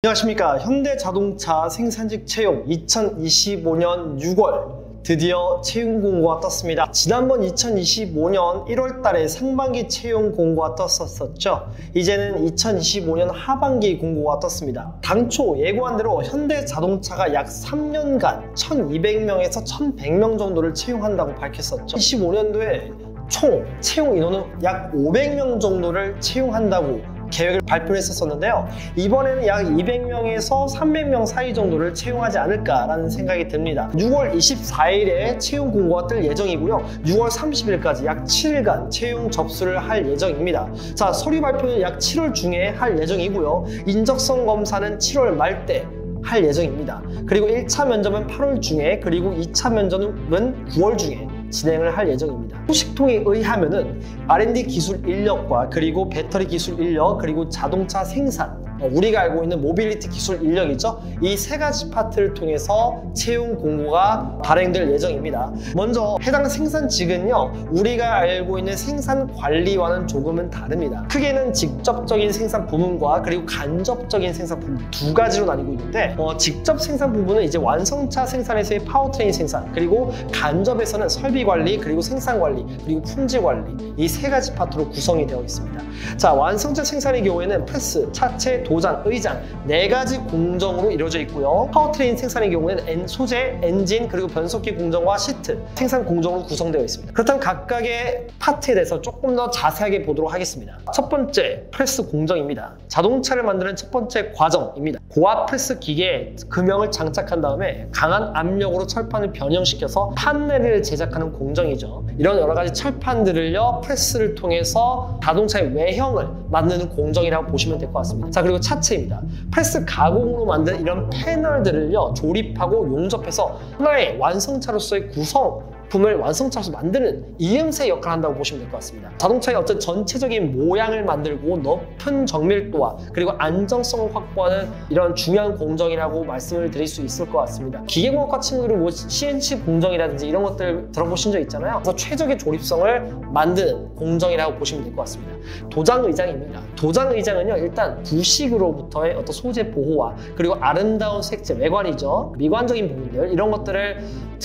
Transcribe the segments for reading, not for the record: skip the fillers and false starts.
안녕하십니까. 현대자동차 생산직 채용 2025년 6월 드디어 채용 공고가 떴습니다. 지난번 2025년 1월 달에 상반기 채용 공고가 떴었죠. 이제는 2025년 하반기 공고가 떴습니다. 당초 예고한 대로 현대자동차가 약 3년간 1200명에서 1100명 정도를 채용한다고 밝혔었죠. 25년도에 총 채용 인원은 약 500명 정도를 채용한다고 계획을 발표했었는데요. 이번에는 약 200명에서 300명 사이 정도를 채용하지 않을까라는 생각이 듭니다. 6월 24일에 채용 공고가 뜰 예정이고요. 6월 30일까지 약 7일간 채용 접수를 할 예정입니다. 자, 서류 발표는 약 7월 중에 할 예정이고요. 인적성 검사는 7월 말때 할 예정입니다. 그리고 1차 면접은 8월 중에, 그리고 2차 면접은 9월 중에 진행을 할 예정입니다. 소식통에 의하면은 R&D 기술 인력과 그리고 배터리 기술 인력, 그리고 자동차 생산, 우리가 알고 있는 모빌리티 기술 인력이죠. 이 세 가지 파트를 통해서 채용 공고가 발행될 예정입니다. 먼저 해당 생산직은요, 우리가 알고 있는 생산 관리와는 조금은 다릅니다. 크게는 직접적인 생산 부분과 그리고 간접적인 생산 부분 두 가지로 나뉘고 있는데, 직접 생산 부분은 이제 완성차 생산에서의 파워트레인 생산, 그리고 간접에서는 설비 관리, 그리고 생산 관리, 그리고 품질 관리, 이 세 가지 파트로 구성이 되어 있습니다. 자, 완성차 생산의 경우에는 프레스, 차체, 도장, 의장 네 가지 공정으로 이루어져 있고요. 파워트레인 생산의 경우에는 소재, 엔진, 그리고 변속기 공정과 시트 생산 공정으로 구성되어 있습니다. 그렇다면 각각의 파트에 대해서 조금 더 자세하게 보도록 하겠습니다. 첫 번째, 프레스 공정입니다. 자동차를 만드는 첫 번째 과정입니다. 고압 프레스 기계에 금형을 장착한 다음에 강한 압력으로 철판을 변형시켜서 판넬을 제작하는 공정이죠. 이런 여러 가지 철판들을요, 프레스를 통해서 자동차의 외형을 만드는 공정이라고 보시면 될 것 같습니다. 자, 그리고 차체입니다. 프레스 가공으로 만든 이런 패널들을요, 조립하고 용접해서 하나의 완성차로서의 구성품을 완성차로서 만드는 이음새 역할을 한다고 보시면 될 것 같습니다. 자동차의 어떤 전체적인 모양을 만들고 높은 정밀도와 그리고 안정성을 확보하는 이런 중요한 공정이라고 말씀을 드릴 수 있을 것 같습니다. 기계공학과 친구들은 뭐 CNC 공정이라든지 이런 것들 들어보신 적 있잖아요. 그래서 최적의 조립성을 만드는 공정이라고 보시면 될 것 같습니다. 도장의장입니다. 도장의장은요, 일단 부식으로부터의 어떤 소재 보호와 그리고 아름다운 색재, 외관이죠. 미관적인 부분들, 이런 것들을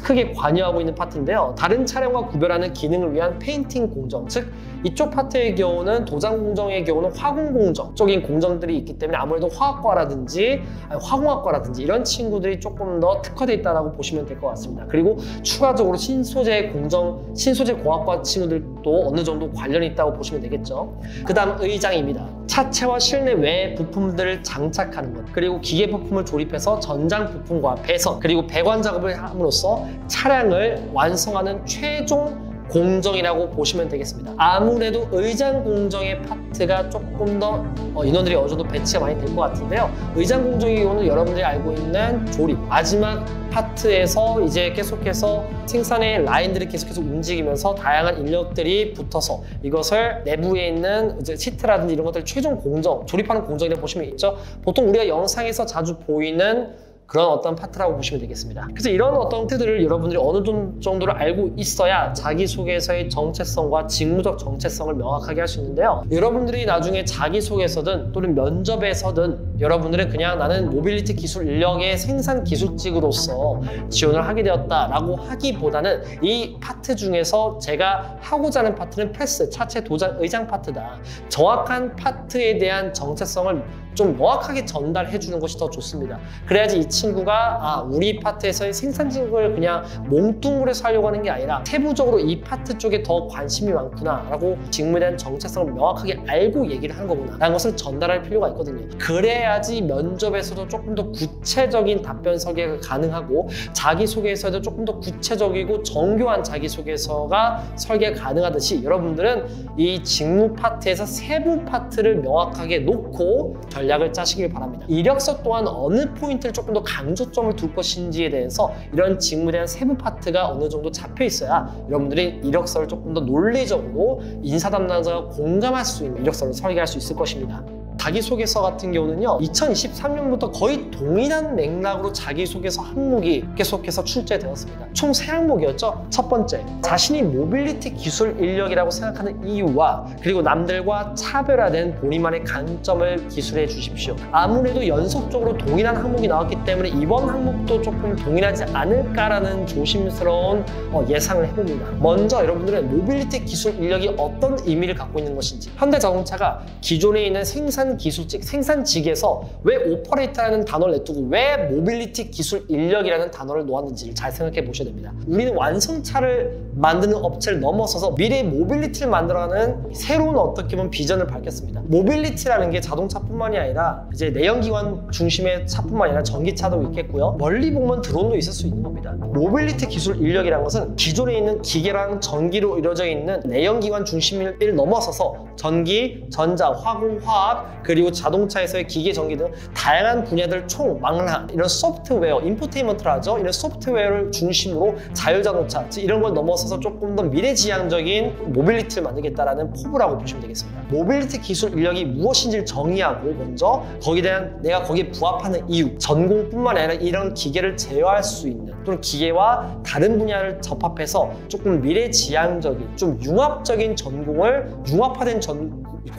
크게 관여하고 있는 파트인데요. 다른 차량과 구별하는 기능을 위한 페인팅 공정, 즉 이쪽 파트의 경우는 도장 공정의 경우는 화공 공정 쪽인 공정들이 있기 때문에 아무래도 화학과라든지 화공학과라든지 이런 친구들이 조금 더 특화되어 있다고 보시면 될 것 같습니다. 그리고 추가적으로 신소재 공정, 신소재 공학과 친구들도 어느 정도 관련이 있다고 보시면 되겠죠. 그 다음 의장입니다. 차체와 실내 외 부품들을 장착하는 것, 그리고 기계 부품을 조립해서 전장 부품과 배선, 그리고 배관 작업을 함으로써 차량을 완성하는 최종 공정이라고 보시면 되겠습니다. 아무래도 의장 공정의 파트가 조금 더 인원들이 어느 정도 배치가 많이 될 것 같은데요. 의장 공정의 경우는 여러분들이 알고 있는 조립, 마지막 파트에서 이제 계속해서 생산의 라인들이 계속해서 움직이면서 다양한 인력들이 붙어서 이것을 내부에 있는 이제 시트라든지 이런 것들 최종 공정, 조립하는 공정이라고 보시면 있죠. 보통 우리가 영상에서 자주 보이는 그런 어떤 파트라고 보시면 되겠습니다. 그래서 이런 어떤 파트들을 여러분들이 어느 정도로 알고 있어야 자기소개서의 정체성과 직무적 정체성을 명확하게 할 수 있는데요. 여러분들이 나중에 자기소개서든 또는 면접에서든 여러분들은 그냥 나는 모빌리티 기술 인력의 생산 기술직으로서 지원을 하게 되었다라고 하기보다는 이 파트 중에서 제가 하고자 하는 파트는 프레스, 차체, 도장, 의장 파트다. 정확한 파트에 대한 정체성을 좀 명확하게 전달해 주는 것이 더 좋습니다. 그래야지 이 친구가 우리 파트에서의 생산직을 그냥 몽뚱으로 해서 하려고 하는 게 아니라 세부적으로 이 파트 쪽에 더 관심이 많구나 라고 직무에 대한 정체성을 명확하게 알고 얘기를 하는 거구나 라는 것을 전달할 필요가 있거든요. 그래야지 면접에서도 조금 더 구체적인 답변 설계가 가능하고 자기소개서에도 조금 더 구체적이고 정교한 자기소개서가 설계가 가능하듯이 여러분들은 이 직무 파트에서 세부 파트를 명확하게 놓고 전략을 짜시길 바랍니다. 이력서 또한 어느 포인트를 조금 더 강조점을 둘 것인지에 대해서 이런 직무에 대한 세부 파트가 어느 정도 잡혀 있어야 여러분들이 이력서를 조금 더 논리적으로 인사 담당자가 공감할 수 있는 이력서를 설계할 수 있을 것입니다. 자기소개서 같은 경우는요 2023년부터 거의 동일한 맥락으로 자기소개서 항목이 계속해서 출제되었습니다. 총 3항목이었죠. 첫 번째, 자신이 모빌리티 기술 인력이라고 생각하는 이유와 그리고 남들과 차별화된 본인만의 강점을 기술해 주십시오. 아무래도 연속적으로 동일한 항목이 나왔기 때문에 이번 항목도 조금 동일하지 않을까라는 조심스러운 예상을 해봅니다. 먼저 여러분들은 모빌리티 기술 인력이 어떤 의미를 갖고 있는 것인지, 현대자동차가 기존에 있는 생산기술직, 생산직에서 왜 오퍼레이터라는 단어를 냅두고 왜 모빌리티 기술 인력이라는 단어를 놓았는지를 잘 생각해 보셔야 됩니다. 우리는 완성차를 만드는 업체를 넘어서서 미래의 모빌리티를 만들어가는 새로운 어떻게 보면 비전을 밝혔습니다. 모빌리티라는 게 자동차뿐만이 아니라 이제 내연기관 중심의 차뿐만 아니라 전기차도 있겠고요. 멀리 보면 드론도 있을 수 있는 겁니다. 모빌리티 기술 인력이라는 것은 기존에 있는 기계랑 전기로 이루어져 있는 내연기관 중심을 넘어서서 전기, 전자, 화공, 화학, 그리고 자동차에서의 기계, 전기 등 다양한 분야들 총 망라, 이런 소프트웨어, 인포테인먼트를 하죠. 이런 소프트웨어를 중심으로 자율자동차, 이런 걸 넘어서서 조금 더 미래지향적인 모빌리티를 만들겠다라는 포부라고 보시면 되겠습니다. 모빌리티 기술 인력이 무엇인지를 정의하고 먼저 거기에 대한 내가 거기에 부합하는 이유, 전공뿐만 아니라 이런 기계를 제어할 수 있는 또는 기계와 다른 분야를 접합해서 조금 미래지향적인, 좀 융합적인 전공을 융합화된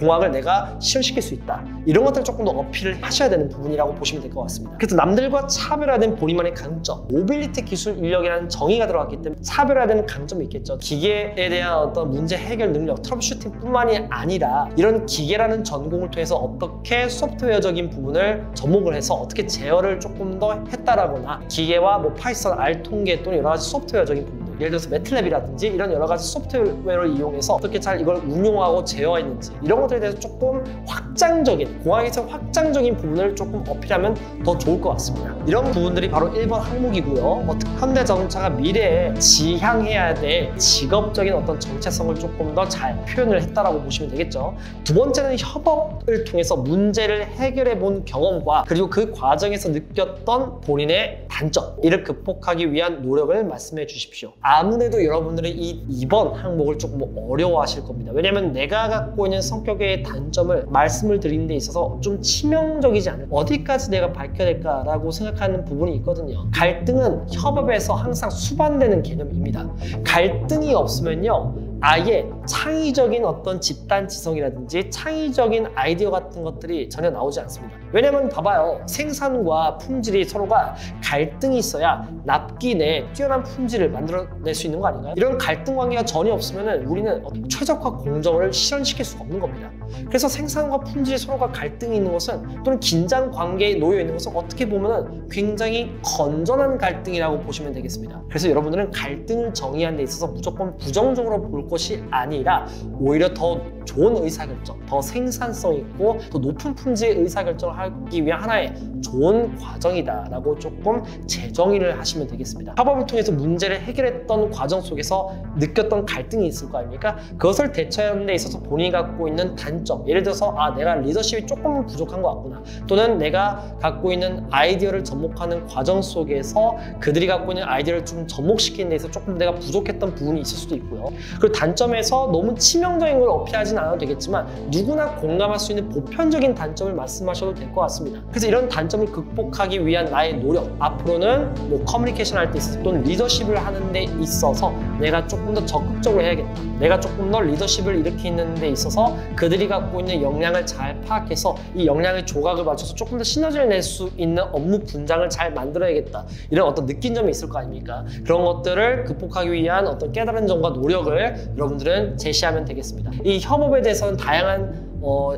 공학을 내가 실현시킬 수 있다. 이런 것들을 조금 더 어필을 하셔야 되는 부분이라고 보시면 될 것 같습니다. 그래서 남들과 차별화된 본인만의 강점, 모빌리티 기술 인력이라는 정의가 들어갔기 때문에 차별화되는 강점이 있겠죠. 기계에 대한 어떤 문제 해결 능력, 트러블슈팅뿐만이 아니라 이런 기계라는 전공을 통해서 어떻게 소프트웨어적인 부분을 접목을 해서 어떻게 제어를 조금 더 했다라거나 기계와 뭐 파이썬, R 통계 또는 여러 가지 소프트웨어적인 부분, 예를 들어서 매틀랩이라든지 이런 여러 가지 소프트웨어를 이용해서 어떻게 잘 이걸 운용하고 제어했는지 이런 것들에 대해서 조금 확장적인, 공학에서 확장적인 부분을 조금 어필하면 더 좋을 것 같습니다. 이런 부분들이 바로 1번 항목이고요. 현대자동차가 미래에 지향해야 될 직업적인 어떤 정체성을 조금 더 잘 표현을 했다라고 보시면 되겠죠. 두 번째는 협업을 통해서 문제를 해결해 본 경험과 그리고 그 과정에서 느꼈던 본인의 단점, 이를 극복하기 위한 노력을 말씀해 주십시오. 아무래도 여러분들은 이 2번 항목을 조금 어려워하실 겁니다. 왜냐면 내가 갖고 있는 성격의 단점을 말씀을 드리는 데 있어서 좀 치명적이지 않을까, 어디까지 내가 밝혀야 될까라고 생각하는 부분이 있거든요. 갈등은 협업에서 항상 수반되는 개념입니다. 갈등이 없으면요, 아예 창의적인 어떤 집단지성이라든지 창의적인 아이디어 같은 것들이 전혀 나오지 않습니다. 왜냐면 봐봐요. 생산과 품질이 서로가 갈등이 있어야 납기 내 뛰어난 품질을 만들어낼 수 있는 거 아닌가요? 이런 갈등 관계가 전혀 없으면 우리는 최적화 공정을 실현시킬 수가 없는 겁니다. 그래서 생산과 품질이 서로가 갈등이 있는 것은, 또는 긴장 관계에 놓여 있는 것은 어떻게 보면 굉장히 건전한 갈등이라고 보시면 되겠습니다. 그래서 여러분들은 갈등을 정의하는 데 있어서 무조건 부정적으로 볼 것이 아니라 오히려 더 좋은 의사결정, 더 생산성 있고 더 높은 품질의 의사결정을 하기 위한 하나의 좋은 과정이다라고 조금 재정의를 하시면 되겠습니다. 협업을 통해서 문제를 해결했던 과정 속에서 느꼈던 갈등이 있을 거 아닙니까? 그것을 대처하는 데 있어서 본인이 갖고 있는 단점, 예를 들어서 내가 리더십이 조금 부족한 것 같구나, 또는 내가 갖고 있는 아이디어를 접목하는 과정 속에서 그들이 갖고 있는 아이디어를 좀 접목시키는 데 있어서 조금 내가 부족했던 부분이 있을 수도 있고요. 그리고 단점에서 너무 치명적인 걸 어필하진 않아도 되겠지만 누구나 공감할 수 있는 보편적인 단점을 말씀하셔도 될 것 같습니다. 그래서 이런 단점을 극복하기 위한 나의 노력, 앞으로는 뭐 커뮤니케이션 할 때 있어서 또는 리더십을 하는 데 있어서 내가 조금 더 적극적으로 해야겠다, 내가 조금 더 리더십을 일으키는 데 있어서 그들이 갖고 있는 역량을 잘 파악해서 이 역량의 조각을 맞춰서 조금 더 시너지를 낼 수 있는 업무 분장을 잘 만들어야겠다, 이런 어떤 느낀 점이 있을 거 아닙니까? 그런 것들을 극복하기 위한 어떤 깨달은 점과 노력을 여러분들은 제시하면 되겠습니다. 이 협업에 대해서는 다양한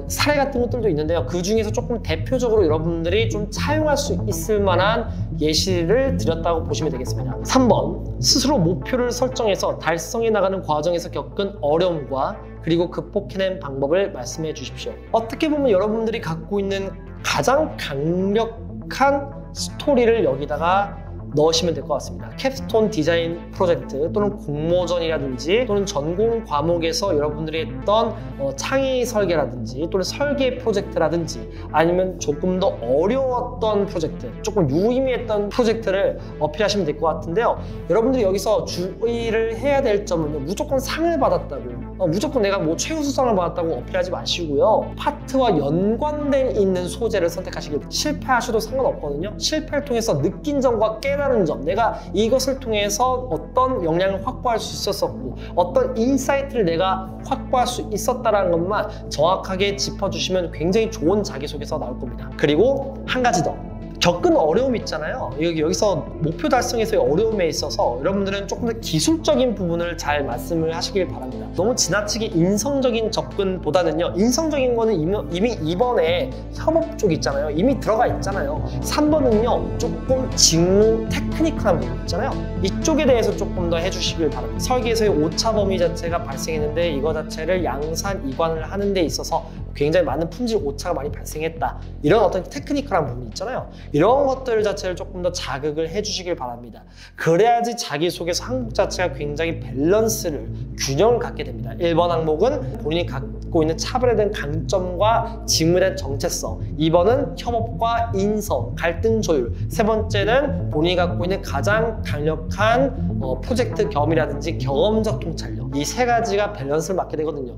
사례 같은 것들도 있는데요. 그 중에서 조금 대표적으로 여러분들이 좀 차용할 수 있을 만한 예시를 드렸다고 보시면 되겠습니다. 3번, 스스로 목표를 설정해서 달성해 나가는 과정에서 겪은 어려움과 그리고 극복해낸 방법을 말씀해 주십시오. 어떻게 보면 여러분들이 갖고 있는 가장 강력한 스토리를 여기다가 넣으시면 될 것 같습니다. 캡스톤 디자인 프로젝트 또는 공모전이라든지 또는 전공 과목에서 여러분들이 했던 창의 설계라든지 또는 설계 프로젝트라든지 아니면 조금 더 어려웠던 프로젝트, 조금 유의미했던 프로젝트를 어필하시면 될 것 같은데요. 여러분들이 여기서 주의를 해야 될 점은요, 무조건 상을 받았다고 무조건 내가 뭐 최우수상을 받았다고 어필하지 마시고요. 파트와 연관된 있는 소재를 선택하시길 바랍니다. 실패하셔도 상관없거든요. 실패를 통해서 느낀 점과 깨달은 점, 내가 이것을 통해서 어떤 역량을 확보할 수 있었었고 어떤 인사이트를 내가 확보할 수 있었다는 것만 정확하게 짚어주시면 굉장히 좋은 자기소개서 나올 겁니다. 그리고 한 가지 더, 겪은 어려움 있잖아요. 여기서 목표 달성에서의 어려움에 있어서 여러분들은 조금 더 기술적인 부분을 잘 말씀을 하시길 바랍니다. 너무 지나치게 인성적인 접근보다는요, 인성적인 거는 이미 2번에 협업 쪽 있잖아요. 이미 들어가 있잖아요. 3번은요 조금 직무 테크니컬한 부분 있잖아요. 이쪽에 대해서 조금 더 해주시길 바랍니다. 설계에서의 오차 범위 자체가 발생했는데 이거 자체를 양산 이관을 하는 데 있어서 굉장히 많은 품질 오차가 많이 발생했다. 이런 어떤 테크니컬한 부분이 있잖아요. 이런 것들 자체를 조금 더 자극을 해주시길 바랍니다. 그래야지 자기소개서 항목 자체가 굉장히 밸런스를, 균형을 갖게 됩니다. 1번 항목은 본인이 갖고 있는 차별에 대한 강점과 직무에 대한 정체성, 2번은 협업과 인성, 갈등 조율, 세 번째는 본인이 갖고 있는 가장 강력한 프로젝트 경험이라든지 경험적 통찰력, 이 세 가지가 밸런스를 맞게 되거든요.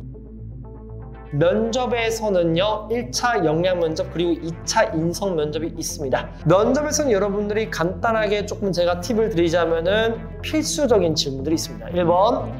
면접에서는요 1차 역량 면접 그리고 2차 인성 면접이 있습니다. 면접에서는 여러분들이 간단하게 조금 제가 팁을 드리자면은 필수적인 질문들이 있습니다. 1번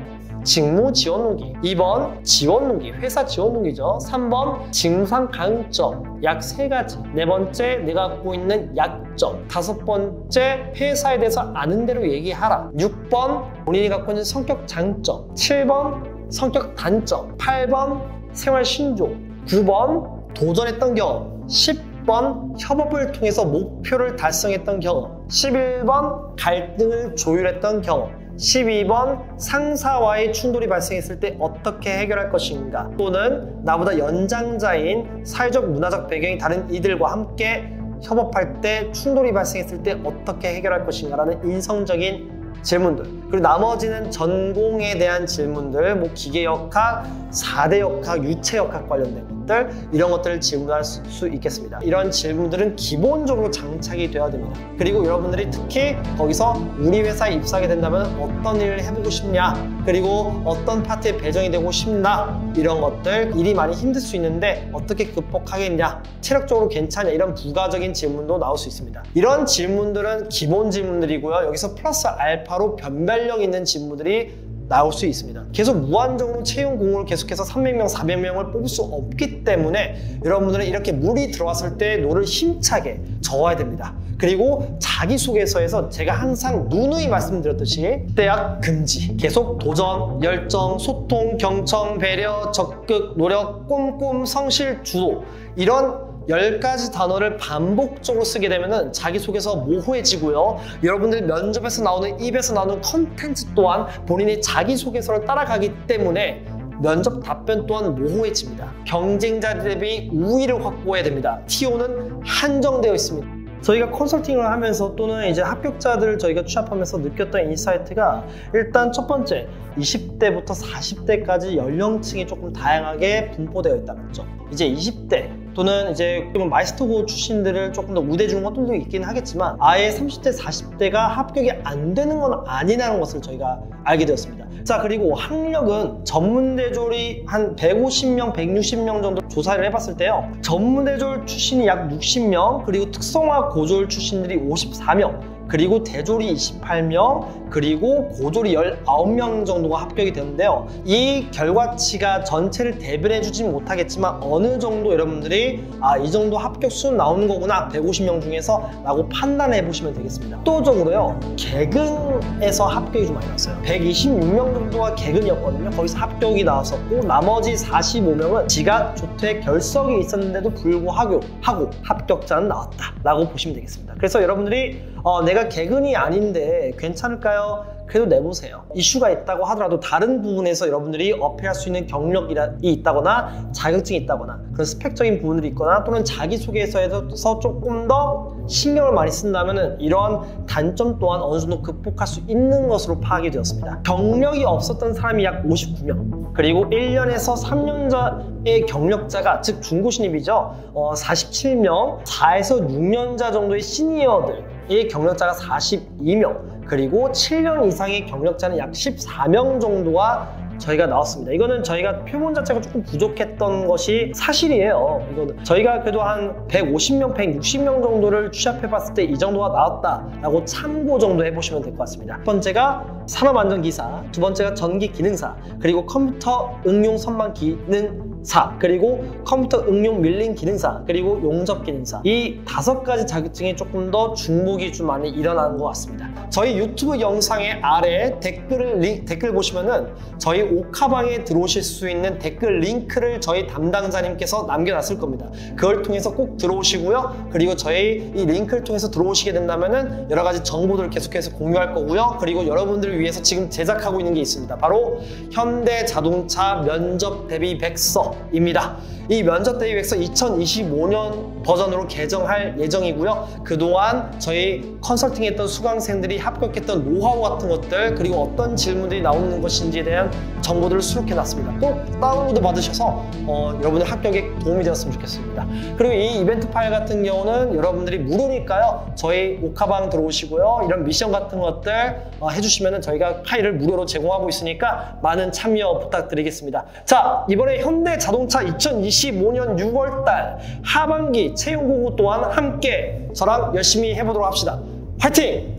직무 지원 동기, 2번 지원 동기, 회사 지원 동기죠. 3번 직무상 강점, 약 3가지. 4번째 내가 갖고 있는 약점, 5번째 회사에 대해서 아는 대로 얘기하라. 6번 본인이 갖고 있는 성격 장점, 7번 성격 단점, 8번 생활 신조, 9번 도전했던 경험, 10번 협업을 통해서 목표를 달성했던 경험, 11번 갈등을 조율했던 경험, 12번 상사와의 충돌이 발생했을 때 어떻게 해결할 것인가, 또는 나보다 연장자인 사회적 문화적 배경이 다른 이들과 함께 협업할 때 충돌이 발생했을 때 어떻게 해결할 것인가라는 인성적인 질문들, 그리고 나머지는 전공에 대한 질문들, 뭐 기계역학, 4대 역학, 유체역학 관련된 것들, 이런 것들을 질문할 수 있겠습니다. 이런 질문들은 기본적으로 장착이 되어야 됩니다. 그리고 여러분들이 특히 거기서 우리 회사에 입사하게 된다면 어떤 일을 해보고 싶냐, 그리고 어떤 파트에 배정이 되고 싶나, 이런 것들, 일이 많이 힘들 수 있는데 어떻게 극복하겠냐, 체력적으로 괜찮냐, 이런 부가적인 질문도 나올 수 있습니다. 이런 질문들은 기본 질문들이고요. 여기서 플러스 알파로 변별력 있는 질문들이 나올 수 있습니다. 계속 무한정으로 채용 공고를 계속해서 300명, 400명을 뽑을 수 없기 때문에 여러분들은 이렇게 물이 들어왔을 때 노를 힘차게 저어야 됩니다. 그리고 자기소개서에서 제가 항상 누누이 말씀드렸듯이 때약 금지, 계속 도전, 열정, 소통, 경청, 배려, 적극, 노력, 꼼꼼, 성실, 주도, 이런 10가지 단어를 반복적으로 쓰게 되면 자기소개서 모호해지고요. 여러분들 면접에서 나오는, 입에서 나오는 컨텐츠 또한 본인의 자기소개서를 따라가기 때문에 면접 답변 또한 모호해집니다. 경쟁자 대비 우위를 확보해야 됩니다. TO는 한정되어 있습니다. 저희가 컨설팅을 하면서 또는 이제 합격자들을 저희가 취합하면서 느꼈던 인사이트가, 일단 첫 번째, 20대부터 40대까지 연령층이 조금 다양하게 분포되어 있다는 점. 이제 20대 또는 이제 마이스터고 출신들을 조금 더 우대 주는 것들도 있긴 하겠지만 아예 30대, 40대가 합격이 안 되는 건 아니라는 것을 저희가 알게 되었습니다. 자, 그리고 학력은 전문대졸이 한 150명, 160명 정도 조사를 해봤을 때요, 전문대졸 출신이 약 60명, 그리고 특성화 고졸 출신들이 54명, 그리고 대졸이 28명, 그리고 고졸이 19명 정도가 합격이 되는데요. 이 결과치가 전체를 대변해주지 못하겠지만 어느 정도 여러분들이 이 정도 합격 수는 나오는 거구나, 150명 중에서 라고 판단해 보시면 되겠습니다. 압도적으로요, 개근에서 합격이 좀 많이 나왔어요. 126명 정도가 개근이었거든요. 거기서 합격이 나왔었고, 나머지 45명은 지각, 조퇴, 결석이 있었는데도 불구하고 합격자는 나왔다 라고 보시면 되겠습니다. 그래서 여러분들이 내가 개근이 아닌데 괜찮을까요? 그래도 내보세요. 이슈가 있다고 하더라도 다른 부분에서 여러분들이 어필할 수 있는 경력이 있다거나 자격증이 있다거나 그런 스펙적인 부분들이 있거나 또는 자기소개서에서 조금 더 신경을 많이 쓴다면 이러한 단점 또한 어느 정도 극복할 수 있는 것으로 파악이 되었습니다. 경력이 없었던 사람이 약 59명, 그리고 1년에서 3년자의 경력자가, 즉 중고신입이죠, 47명, 4에서 6년자 정도의 시니어들의 경력자가 42명, 그리고 7년 이상의 경력자는 약 14명 정도가 저희가 나왔습니다. 이거는 저희가 표본 자체가 조금 부족했던 것이 사실이에요. 이거는 저희가 그래도 한 150명, 160명 정도를 취합해봤을 때 이 정도가 나왔다라고 참고 정도 해보시면 될 것 같습니다. 첫 번째가 산업안전기사, 두 번째가 전기기능사, 그리고 컴퓨터 응용 선반 기능사, 그리고 컴퓨터 응용 밀링 기능사, 그리고 용접 기능사. 이 5가지 자격증이 조금 더 중복이 좀 많이 일어나는 것 같습니다. 저희 유튜브 영상의 아래 댓글 보시면은 저희 오카방에 들어오실 수 있는 댓글 링크를 저희 담당자님께서 남겨놨을 겁니다. 그걸 통해서 꼭 들어오시고요. 그리고 저희 이 링크를 통해서 들어오시게 된다면은 여러 가지 정보들을 계속해서 공유할 거고요. 그리고 여러분들을 위해서 지금 제작하고 있는 게 있습니다. 바로 현대자동차 면접 대비 백서입니다. 이 면접 대비 백서 2025년 버전으로 개정할 예정이고요. 그동안 저희 컨설팅했던 수강생들이 합격했던 노하우 같은 것들, 그리고 어떤 질문들이 나오는 것인지에 대한 정보들을 수록해놨습니다. 꼭 다운로드 받으셔서 여러분의 합격에 도움이 되었으면 좋겠습니다. 그리고 이 이벤트 파일 같은 경우는 여러분들이 무료니까요. 저희 오카방 들어오시고요. 이런 미션 같은 것들 해주시면 저희가 파일을 무료로 제공하고 있으니까 많은 참여 부탁드리겠습니다. 자, 이번에 현대자동차 2025년 6월달 하반기 채용 공고 또한 함께 저랑 열심히 해보도록 합시다. 화이팅!